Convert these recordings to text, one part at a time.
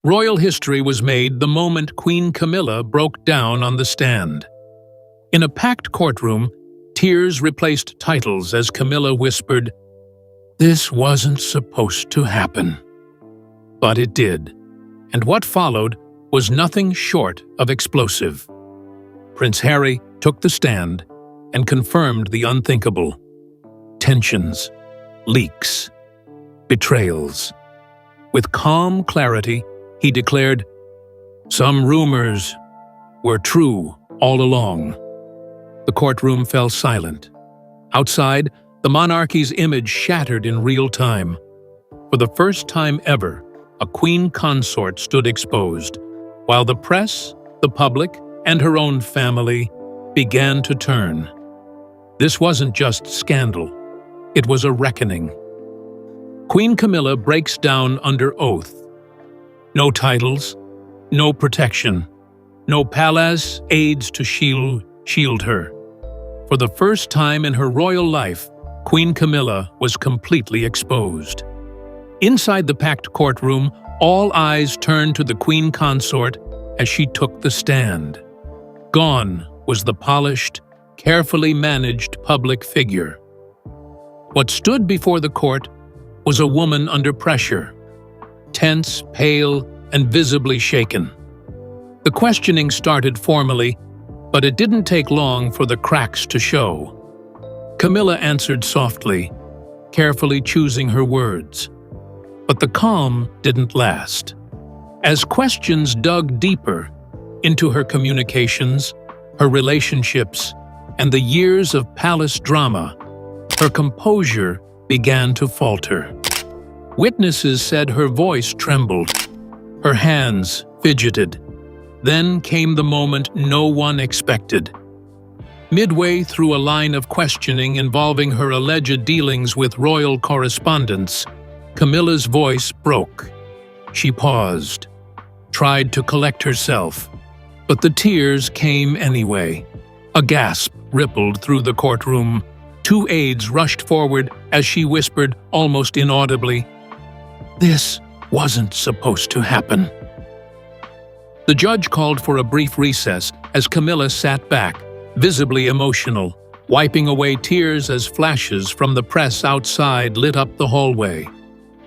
Royal history was made the moment Queen Camilla broke down on the stand. In a packed courtroom, tears replaced titles as Camilla whispered, "This wasn't supposed to happen." But it did, and what followed was nothing short of explosive. Prince Harry took the stand and confirmed the unthinkable. Tensions, leaks, betrayals. With calm clarity, he declared, "Some rumors were true all along." The courtroom fell silent. Outside, the monarchy's image shattered in real time. For the first time ever, a queen consort stood exposed, while the press, the public, and her own family began to turn. This wasn't just scandal, it was a reckoning. Queen Camilla breaks down under oath. No titles, no protection, no palace aids to shield her. For the first time in her royal life, Queen Camilla was completely exposed. Inside the packed courtroom, all eyes turned to the queen consort as she took the stand. Gone was the polished, carefully managed public figure. What stood before the court was a woman under pressure, tense, pale, and visibly shaken. The questioning started formally, but it didn't take long for the cracks to show. Camilla answered softly, carefully choosing her words. But the calm didn't last. As questions dug deeper into her communications, her relationships, and the years of palace drama, her composure began to falter. Witnesses said her voice trembled, her hands fidgeted. Then came the moment no one expected. Midway through a line of questioning involving her alleged dealings with royal correspondents, Camilla's voice broke. She paused, tried to collect herself, but the tears came anyway. A gasp rippled through the courtroom. Two aides rushed forward as she whispered almost inaudibly, "This wasn't supposed to happen." The judge called for a brief recess as Camilla sat back, visibly emotional, wiping away tears as flashes from the press outside lit up the hallway.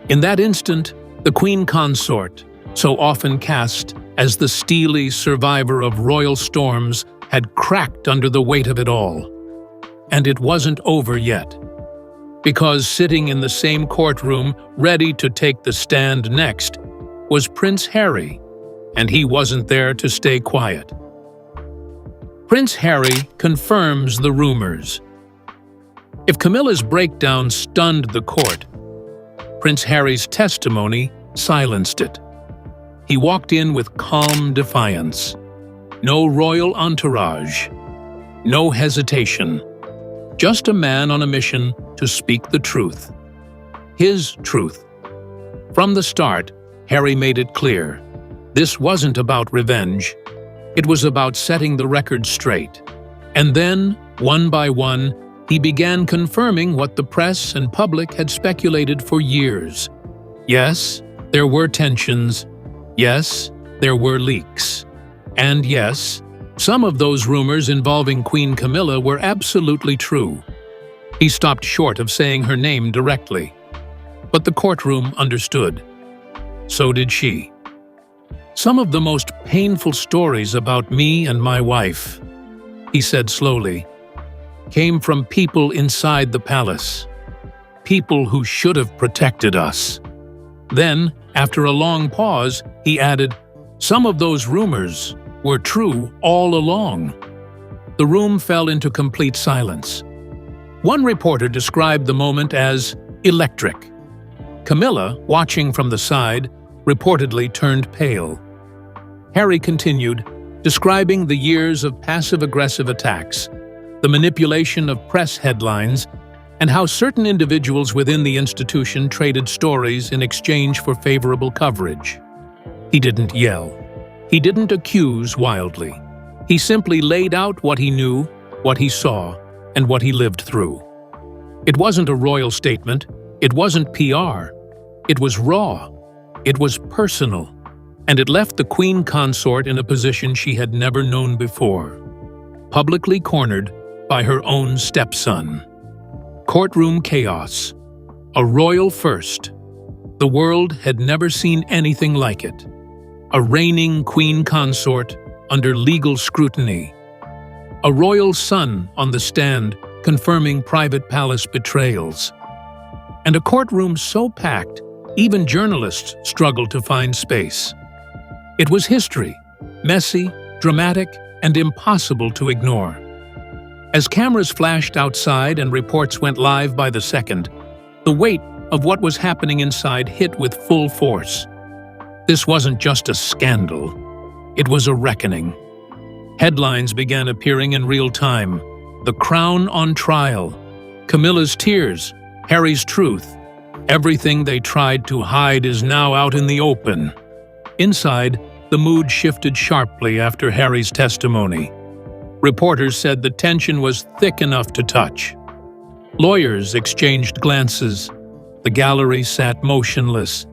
In that instant, the queen consort, so often cast as the steely survivor of royal storms, had cracked under the weight of it all. And it wasn't over yet. Because sitting in the same courtroom, ready to take the stand next, was Prince Harry, and he wasn't there to stay quiet. Prince Harry confirms the rumors. If Camilla's breakdown stunned the court, Prince Harry's testimony silenced it. He walked in with calm defiance. No royal entourage, no hesitation. Just a man on a mission to speak the truth. His truth. From the start, Harry made it clear. This wasn't about revenge. It was about setting the record straight. And then, one by one, he began confirming what the press and public had speculated for years. Yes, there were tensions. Yes, there were leaks. And yes, some of those rumors involving Queen Camilla were absolutely true. He stopped short of saying her name directly. But the courtroom understood. So did she. "Some of the most painful stories about me and my wife," he said slowly, "came from people inside the palace. People who should have protected us." Then, after a long pause, he added, "Some of those rumors were true all along." The room fell into complete silence. One reporter described the moment as electric. Camilla, watching from the side, reportedly turned pale. Harry continued, describing the years of passive-aggressive attacks, the manipulation of press headlines, and how certain individuals within the institution traded stories in exchange for favorable coverage. He didn't yell. He didn't accuse wildly. He simply laid out what he knew, what he saw, and what he lived through. It wasn't a royal statement. It wasn't PR. It was raw. It was personal. and it left the Queen Consort in a position she had never known before, publicly cornered by her own stepson. Courtroom chaos. A royal first. The world had never seen anything like it. A reigning Queen Consort under legal scrutiny. A royal son on the stand confirming private palace betrayals. And a courtroom so packed, even journalists struggled to find space. It was history, messy, dramatic, and impossible to ignore. As cameras flashed outside and reports went live by the second, the weight of what was happening inside hit with full force. This wasn't just a scandal. It was a reckoning. Headlines began appearing in real time. The Crown on trial. Camilla's tears. Harry's truth. Everything they tried to hide is now out in the open. Inside, the mood shifted sharply after Harry's testimony. Reporters said the tension was thick enough to touch. Lawyers exchanged glances. The gallery sat motionless,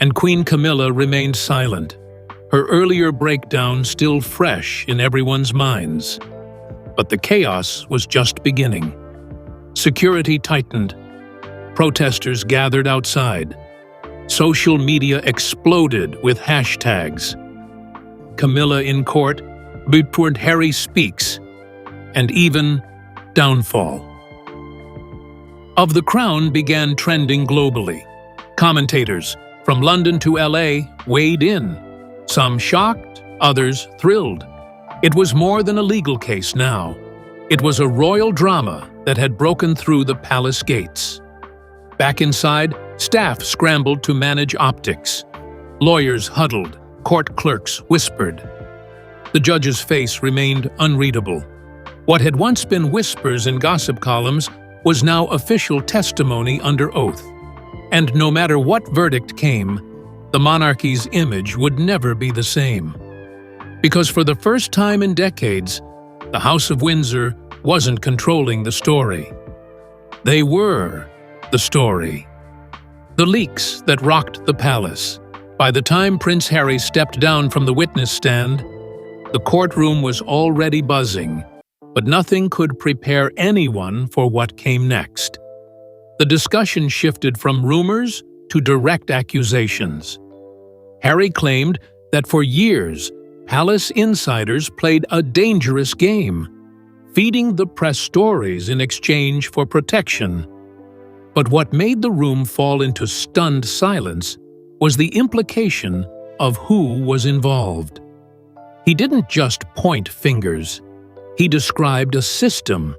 and Queen Camilla remained silent, her earlier breakdown still fresh in everyone's minds. But the chaos was just beginning. Security tightened. Protesters gathered outside. Social media exploded with hashtags. Camilla in court, Bigford Harry speaks, and even downfall. Of the Crown began trending globally. Commentators from London to LA weighed in, some shocked, others thrilled. It was more than a legal case now. It was a royal drama that had broken through the palace gates. Back inside, staff scrambled to manage optics. Lawyers huddled, court clerks whispered. The judge's face remained unreadable. What had once been whispers in gossip columns was now official testimony under oath. And no matter what verdict came, the monarchy's image would never be the same. Because for the first time in decades, the House of Windsor wasn't controlling the story. They were the story. The leaks that rocked the palace. By the time Prince Harry stepped down from the witness stand, the courtroom was already buzzing, but nothing could prepare anyone for what came next. The discussion shifted from rumors to direct accusations. Harry claimed that for years, palace insiders played a dangerous game, feeding the press stories in exchange for protection. But what made the room fall into stunned silence was the implication of who was involved. He didn't just point fingers. He described a system.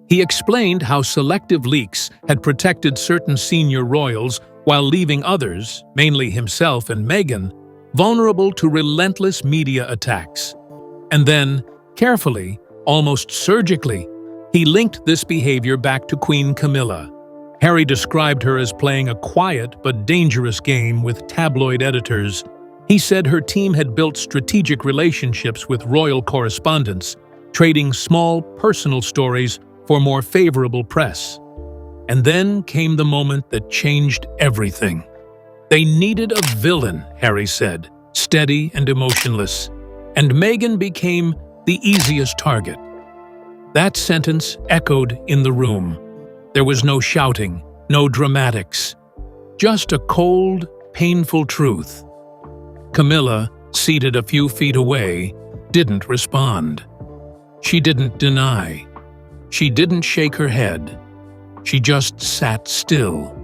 He explained how selective leaks had protected certain senior royals while leaving others, mainly himself and Meghan, vulnerable to relentless media attacks. And then, carefully, almost surgically, he linked this behavior back to Queen Camilla. Harry described her as playing a quiet but dangerous game with tabloid editors. He said her team had built strategic relationships with royal correspondents, trading small, personal stories for more favorable press. And then came the moment that changed everything. They needed a villain, Harry said, steady and emotionless, and Meghan became the easiest target. That sentence echoed in the room. There was no shouting, no dramatics, just a cold, painful truth. Camilla, seated a few feet away, didn't respond. She didn't deny. She didn't shake her head. She just sat still.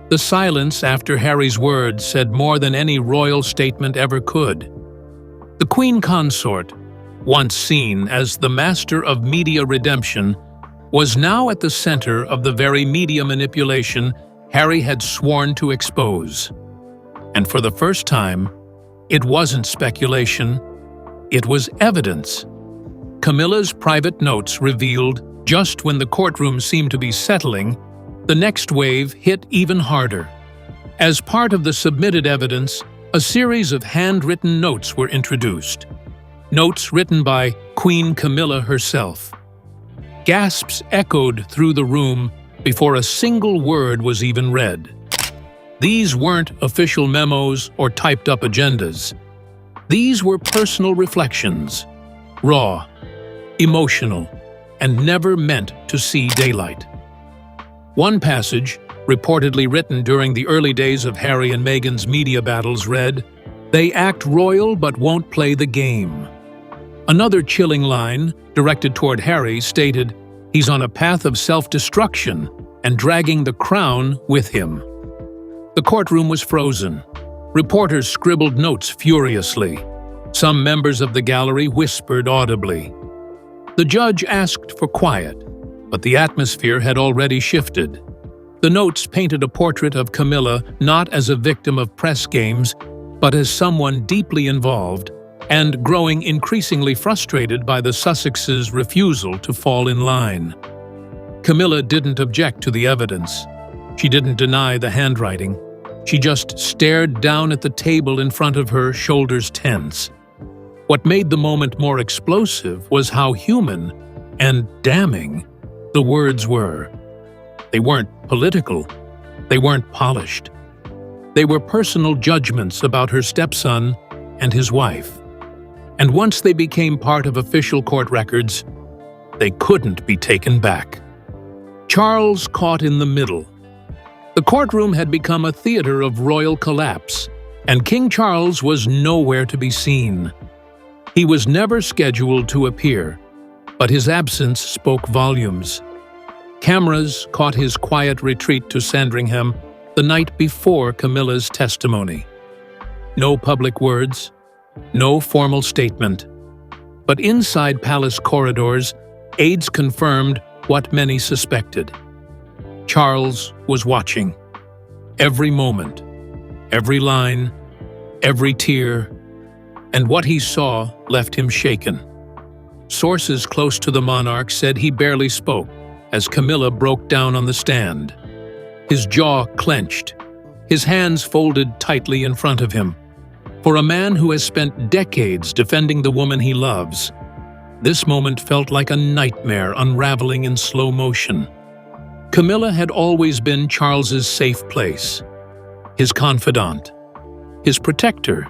The silence after Harry's words said more than any royal statement ever could. The Queen Consort, once seen as the master of media redemption, was now at the center of the very media manipulation Harry had sworn to expose. And for the first time, it wasn't speculation, it was evidence. Camilla's private notes revealed, just when the courtroom seemed to be settling, the next wave hit even harder. As part of the submitted evidence, a series of handwritten notes were introduced. Notes written by Queen Camilla herself. Gasps echoed through the room before a single word was even read. These weren't official memos or typed-up agendas. These were personal reflections, raw, emotional, and never meant to see daylight. One passage, reportedly written during the early days of Harry and Meghan's media battles, read, "They act royal but won't play the game." Another chilling line, directed toward Harry, stated, "He's on a path of self-destruction and dragging the crown with him." The courtroom was frozen. Reporters scribbled notes furiously. Some members of the gallery whispered audibly. The judge asked for quiet, but the atmosphere had already shifted. The notes painted a portrait of Camilla not as a victim of press games, but as someone deeply involved and growing increasingly frustrated by the Sussexes' refusal to fall in line. Camilla didn't object to the evidence. She didn't deny the handwriting. She just stared down at the table in front of her, shoulders tense. What made the moment more explosive was how human and damning the words were. They weren't political. They weren't polished. They were personal judgments about her stepson and his wife. And once they became part of official court records, they couldn't be taken back. Charles caught in the middle. The courtroom had become a theater of royal collapse, and King Charles was nowhere to be seen. He was never scheduled to appear, but his absence spoke volumes. Cameras caught his quiet retreat to Sandringham the night before Camilla's testimony. No public words, no formal statement. But inside palace corridors, aides confirmed what many suspected. Charles was watching. Every moment, every line, every tear, and what he saw left him shaken. Sources close to the monarch said he barely spoke as Camilla broke down on the stand. His jaw clenched, his hands folded tightly in front of him. For a man who has spent decades defending the woman he loves, this moment felt like a nightmare unraveling in slow motion. Camilla had always been Charles's safe place, his confidant, his protector.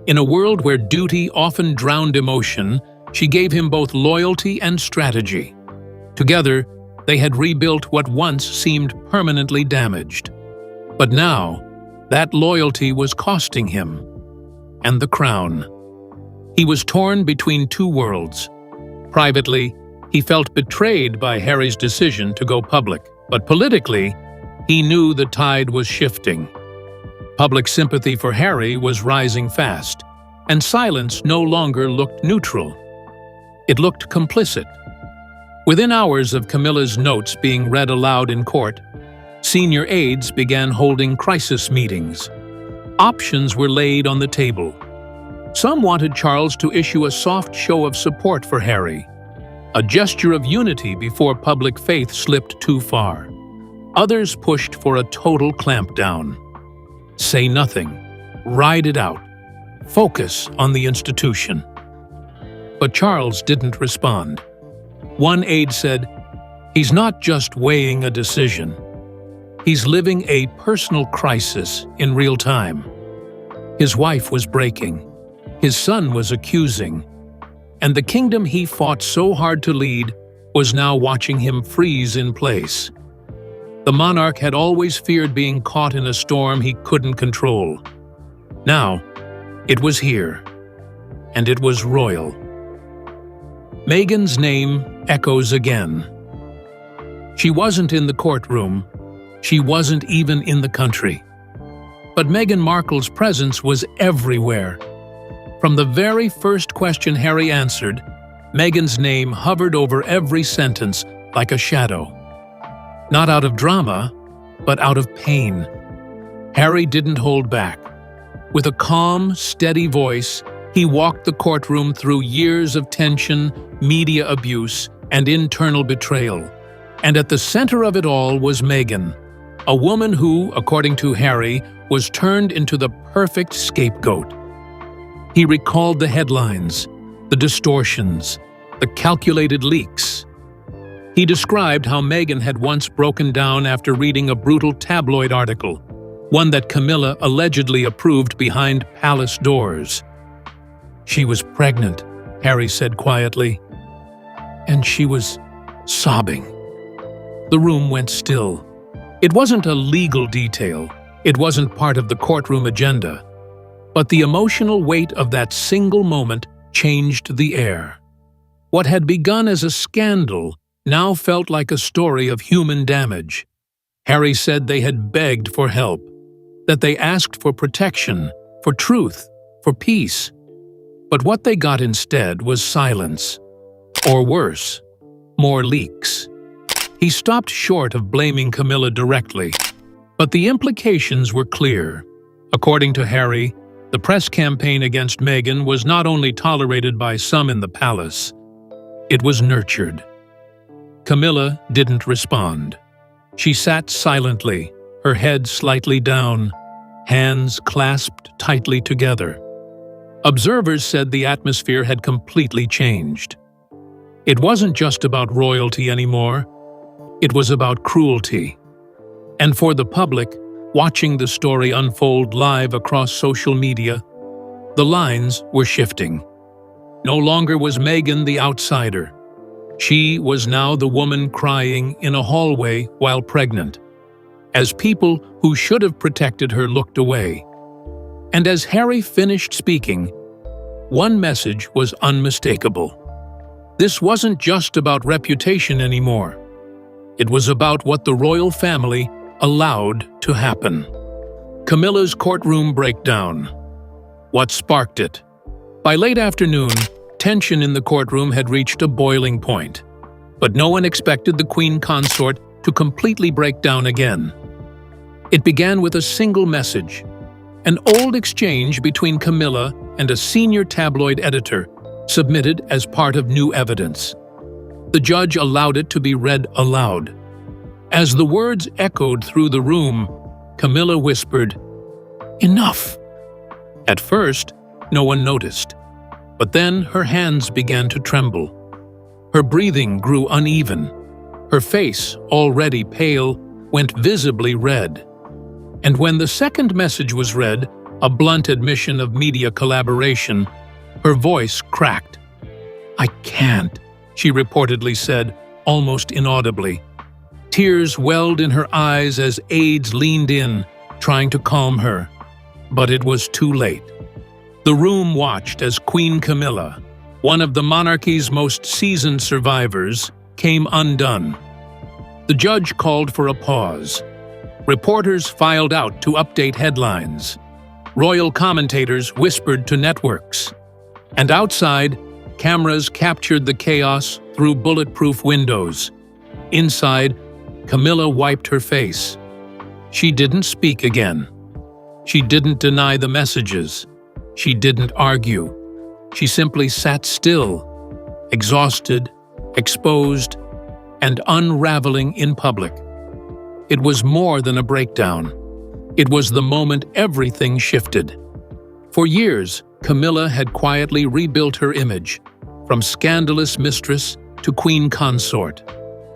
In a world where duty often drowned emotion, she gave him both loyalty and strategy. Together, they had rebuilt what once seemed permanently damaged. But now, that loyalty was costing him, and the crown. He was torn between two worlds. Privately, he felt betrayed by Harry's decision to go public, but politically, he knew the tide was shifting. Public sympathy for Harry was rising fast, and silence no longer looked neutral. It looked complicit. Within hours of Camilla's notes being read aloud in court, senior aides began holding crisis meetings. Options were laid on the table. Some wanted Charles to issue a soft show of support for Harry, a gesture of unity before public faith slipped too far. Others pushed for a total clampdown. Say nothing, ride it out, focus on the institution. But Charles didn't respond. One aide said, "He's not just weighing a decision. He's living a personal crisis in real time." His wife was breaking. His son was accusing. And the kingdom he fought so hard to lead was now watching him freeze in place. The monarch had always feared being caught in a storm he couldn't control. Now, it was here, and it was royal. Meghan's name echoes again. She wasn't in the courtroom. She wasn't even in the country. But Meghan Markle's presence was everywhere. From the very first question Harry answered, Meghan's name hovered over every sentence like a shadow. Not out of drama, but out of pain. Harry didn't hold back. With a calm, steady voice, he walked the courtroom through years of tension, media abuse, and internal betrayal. And at the center of it all was Meghan, a woman who, according to Harry, was turned into the perfect scapegoat. He recalled the headlines, the distortions, the calculated leaks. He described how Meghan had once broken down after reading a brutal tabloid article, one that Camilla allegedly approved behind palace doors. She was pregnant, Harry said quietly, and she was sobbing. The room went still. It wasn't a legal detail. It wasn't part of the courtroom agenda. But the emotional weight of that single moment changed the air. What had begun as a scandal now felt like a story of human damage. Harry said they had begged for help, that they asked for protection, for truth, for peace. But what they got instead was silence. Or worse, more leaks. He stopped short of blaming Camilla directly, but the implications were clear. According to Harry, the press campaign against Meghan was not only tolerated by some in the palace, it was nurtured. Camilla didn't respond. She sat silently, her head slightly down, hands clasped tightly together. Observers said the atmosphere had completely changed. It wasn't just about royalty anymore. It was about cruelty. And for the public, watching the story unfold live across social media, the lines were shifting. No longer was Meghan the outsider. She was now the woman crying in a hallway while pregnant, as people who should have protected her looked away. And as Harry finished speaking, one message was unmistakable. This wasn't just about reputation anymore. It was about what the royal family allowed to happen. Camilla's courtroom breakdown. What sparked it? By late afternoon, tension in the courtroom had reached a boiling point. But no one expected the Queen Consort to completely break down again. It began with a single message, an old exchange between Camilla and a senior tabloid editor, submitted as part of new evidence. The judge allowed it to be read aloud. As the words echoed through the room, Camilla whispered, "Enough!" At first, no one noticed, but then her hands began to tremble. Her breathing grew uneven. Her face, already pale, went visibly red. And when the second message was read, a blunt admission of media collaboration, her voice cracked. "I can't," she reportedly said, almost inaudibly. Tears welled in her eyes as aides leaned in, trying to calm her. But it was too late. The room watched as Queen Camilla, one of the monarchy's most seasoned survivors, came undone. The judge called for a pause. Reporters filed out to update headlines. Royal commentators whispered to networks. And outside, cameras captured the chaos through bulletproof windows. Inside, Camilla wiped her face. She didn't speak again. She didn't deny the messages. She didn't argue. She simply sat still, exhausted, exposed, and unraveling in public. It was more than a breakdown. It was the moment everything shifted. For years, Camilla had quietly rebuilt her image, from scandalous mistress to queen consort.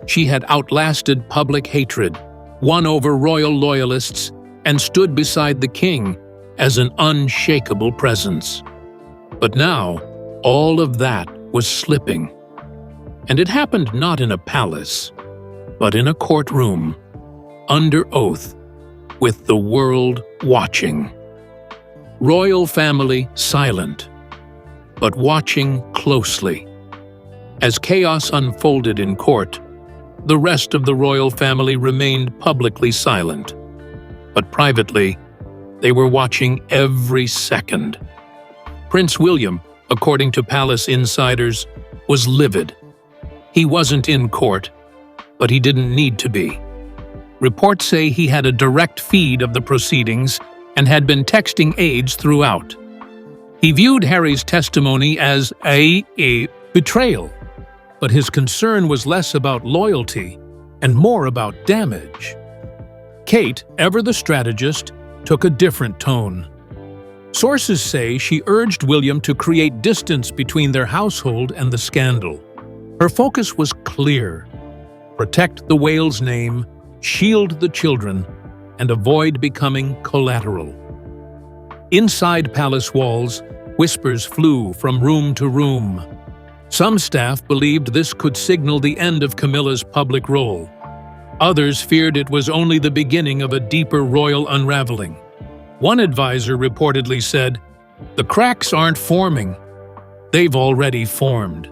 She had outlasted public hatred, won over royal loyalists, and stood beside the king as an unshakable presence. But now, all of that was slipping. And it happened not in a palace, but in a courtroom, under oath, with the world watching. Royal family silent, but watching closely. As chaos unfolded in court, the rest of the royal family remained publicly silent. But privately, they were watching every second. Prince William, according to palace insiders, was livid. He wasn't in court, but he didn't need to be. Reports say he had a direct feed of the proceedings and had been texting aides throughout. He viewed Harry's testimony as a betrayal, but his concern was less about loyalty and more about damage. Kate, ever the strategist, took a different tone. Sources say she urged William to create distance between their household and the scandal. Her focus was clear: protect the Wales name, shield the children, and avoid becoming collateral. Inside palace walls, Whispers flew from room to room. Some staff believed this could signal the end of Camilla's public role. Others feared it was only the beginning of a deeper royal unraveling. One advisor reportedly said, "The cracks aren't forming. They've already formed."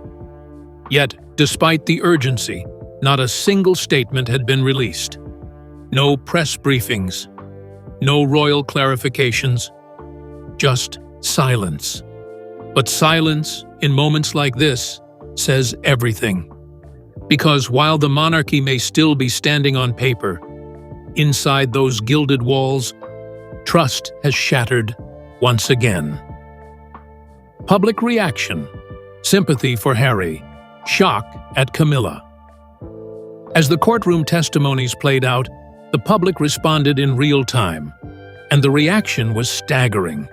Yet, despite the urgency, not a single statement had been released. No press briefings, no royal clarifications, just silence. But silence, in moments like this, says everything. Because while the monarchy may still be standing on paper, inside those gilded walls, trust has shattered once again. Public reaction, sympathy for Harry, shock at Camilla. As the courtroom testimonies played out, the public responded in real time, and the reaction was staggering.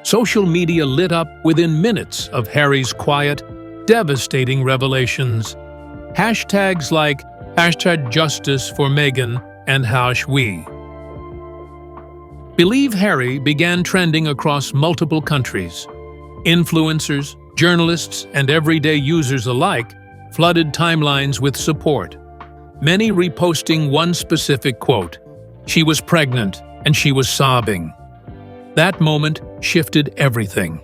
Social media lit up within minutes of Harry's quiet, devastating revelations. Hashtags like #Justice for Meghan and #we Believe Harry began trending across multiple countries. Influencers, journalists, and everyday users alike flooded timelines with support. Many reposting one specific quote: "She was pregnant and she was sobbing." That moment shifted everything.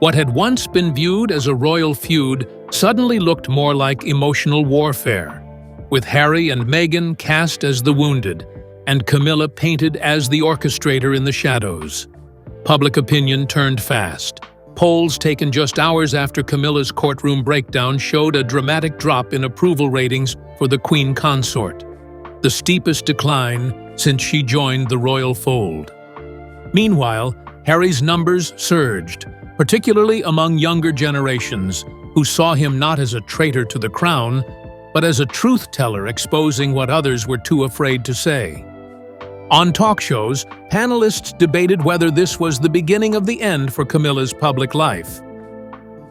What had once been viewed as a royal feud suddenly looked more like emotional warfare, with Harry and Meghan cast as the wounded, and Camilla painted as the orchestrator in the shadows. Public opinion turned fast. Polls taken just hours after Camilla's courtroom breakdown showed a dramatic drop in approval ratings for the Queen Consort, the steepest decline since she joined the royal fold. Meanwhile, Harry's numbers surged, particularly among younger generations, who saw him not as a traitor to the crown, but as a truth-teller exposing what others were too afraid to say. On talk shows, panelists debated whether this was the beginning of the end for Camilla's public life.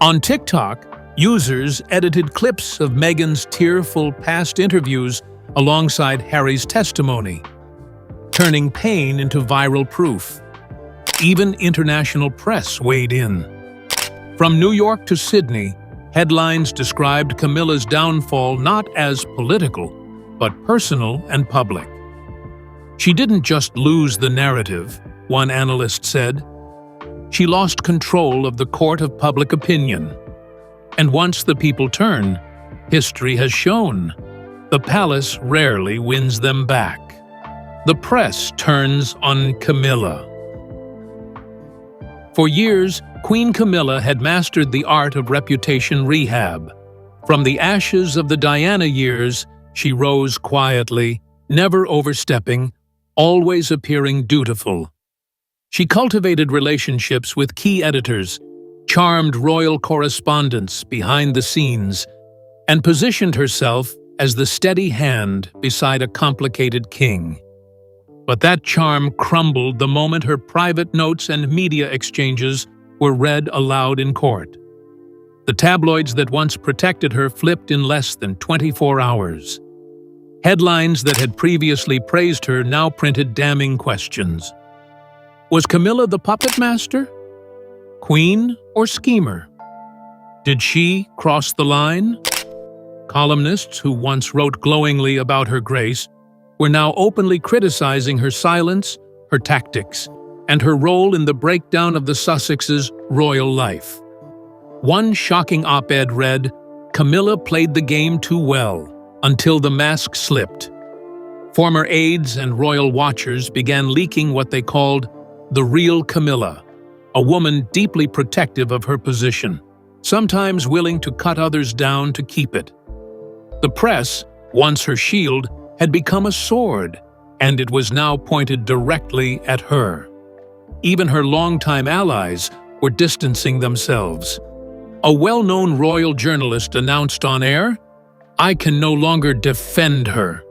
On TikTok, users edited clips of Meghan's tearful past interviews alongside Harry's testimony, turning pain into viral proof. Even international press weighed in. From New York to Sydney, headlines described Camilla's downfall not as political, but personal and public. She didn't just lose the narrative, one analyst said. She lost control of the court of public opinion. And once the people turn, history has shown, the palace rarely wins them back. The press turns on Camilla. For years, Queen Camilla had mastered the art of reputation rehab. From the ashes of the Diana years, she rose quietly, never overstepping, always appearing dutiful. She cultivated relationships with key editors, charmed royal correspondents behind the scenes, and positioned herself as the steady hand beside a complicated king. But that charm crumbled the moment her private notes and media exchanges were read aloud in court. The tabloids that once protected her flipped in less than 24 hours. Headlines that had previously praised her now printed damning questions. Was Camilla the puppet master? Queen or schemer? Did she cross the line? Columnists who once wrote glowingly about her grace were now openly criticizing her silence, her tactics, and her role in the breakdown of the Sussexes' royal life. One shocking op-ed read, "Camilla played the game too well, until the mask slipped." Former aides and royal watchers began leaking what they called the real Camilla, a woman deeply protective of her position, sometimes willing to cut others down to keep it. The press, once her shield, had become a sword, and it was now pointed directly at her. Even her longtime allies were distancing themselves. A well-known royal journalist announced on air, "I can no longer defend her."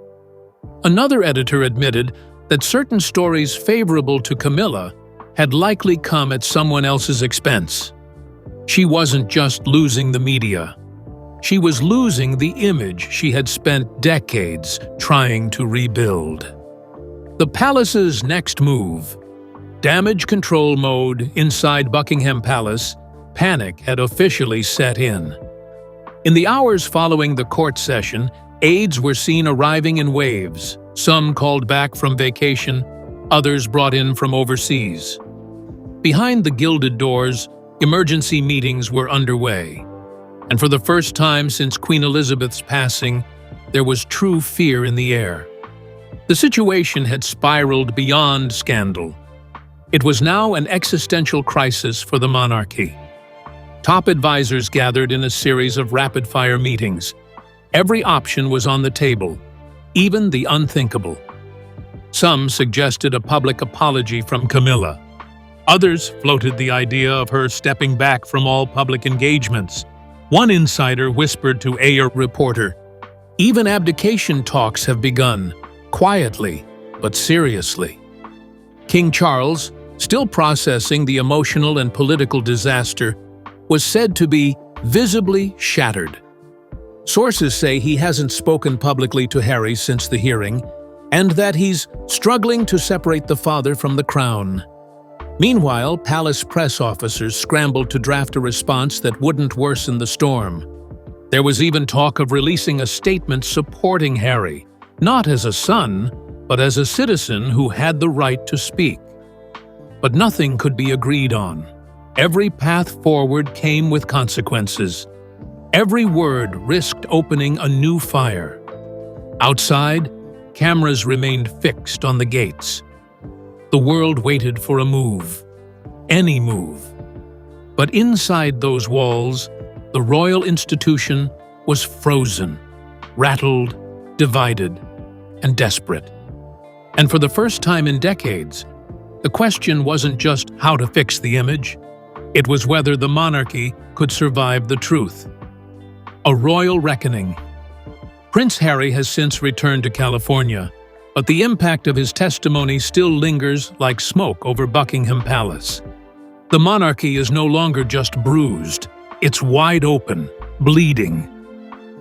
Another editor admitted that certain stories favorable to Camilla had likely come at someone else's expense. She wasn't just losing the media. She was losing the image she had spent decades trying to rebuild. The palace's next move. Damage control mode inside Buckingham Palace, panic had officially set in. In the hours following the court session, aides were seen arriving in waves, some called back from vacation, others brought in from overseas. Behind the gilded doors, emergency meetings were underway. And for the first time since Queen Elizabeth's passing, there was true fear in the air. The situation had spiraled beyond scandal. It was now an existential crisis for the monarchy. Top advisors gathered in a series of rapid-fire meetings. Every option was on the table, even the unthinkable. Some suggested a public apology from Camilla. Others floated the idea of her stepping back from all public engagements. One insider whispered to a reporter, "Even abdication talks have begun, quietly but seriously." King Charles, still processing the emotional and political disaster, was said to be visibly shattered. Sources say he hasn't spoken publicly to Harry since the hearing, and that he's struggling to separate the father from the crown. Meanwhile, palace press officers scrambled to draft a response that wouldn't worsen the storm. There was even talk of releasing a statement supporting Harry, not as a son, but as a citizen who had the right to speak. But nothing could be agreed on. Every path forward came with consequences. Every word risked opening a new fire. Outside, cameras remained fixed on the gates. The world waited for a move, any move. But inside those walls, the royal institution was frozen, rattled, divided, and desperate. And for the first time in decades, the question wasn't just how to fix the image, it was whether the monarchy could survive the truth. A royal reckoning. Prince Harry has since returned to California, but the impact of his testimony still lingers like smoke over Buckingham Palace. The monarchy is no longer just bruised, it's wide open, bleeding.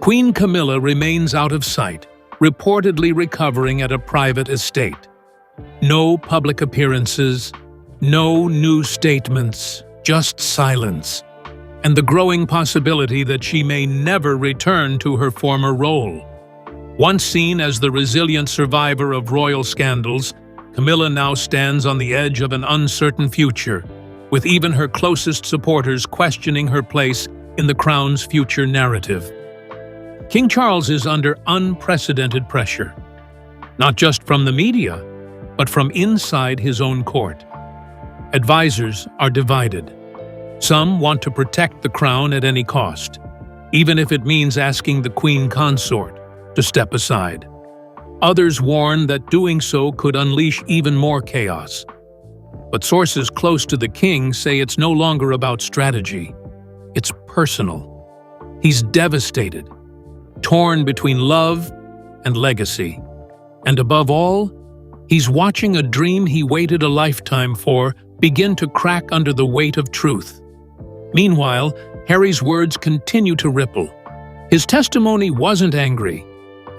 Queen Camilla remains out of sight, reportedly recovering at a private estate. No public appearances, no new statements, just silence, and the growing possibility that she may never return to her former role. Once seen as the resilient survivor of royal scandals, Camilla now stands on the edge of an uncertain future, with even her closest supporters questioning her place in the crown's future narrative. King Charles is under unprecedented pressure, not just from the media, but from inside his own court. Advisors are divided. Some want to protect the crown at any cost, even if it means asking the Queen Consort to step aside. Others warn that doing so could unleash even more chaos. But sources close to the king say it's no longer about strategy. It's personal. He's devastated, torn between love and legacy. And above all, he's watching a dream he waited a lifetime for begin to crack under the weight of truth. Meanwhile, Harry's words continue to ripple. His testimony wasn't angry.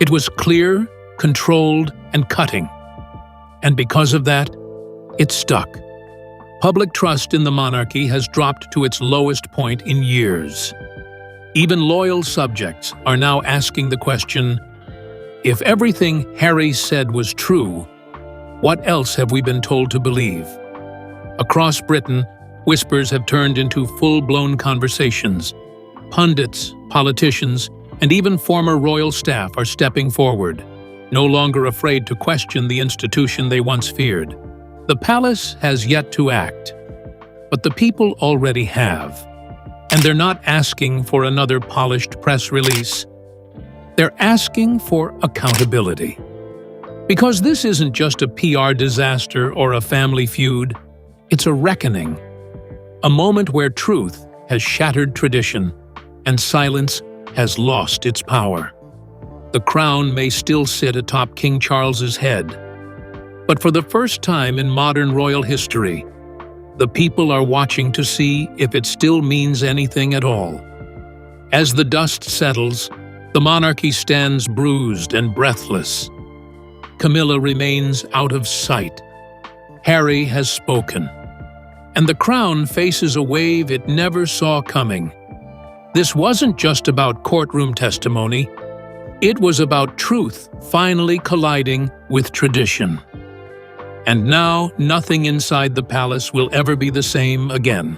It was clear, controlled, and cutting. And because of that, it stuck. Public trust in the monarchy has dropped to its lowest point in years. Even loyal subjects are now asking the question, if everything Harry said was true, what else have we been told to believe? Across Britain, whispers have turned into full-blown conversations. Pundits, politicians, and even former royal staff are stepping forward, no longer afraid to question the institution they once feared. The palace has yet to act, but the people already have. And they're not asking for another polished press release. They're asking for accountability. Because this isn't just a PR disaster or a family feud, it's a reckoning. A moment where truth has shattered tradition and silence has lost its power. The crown may still sit atop King Charles's head, but for the first time in modern royal history, the people are watching to see if it still means anything at all. As the dust settles, the monarchy stands bruised and breathless. Camilla remains out of sight. Harry has spoken. And the crown faces a wave it never saw coming. This wasn't just about courtroom testimony. It was about truth finally colliding with tradition. And now nothing inside the palace will ever be the same again.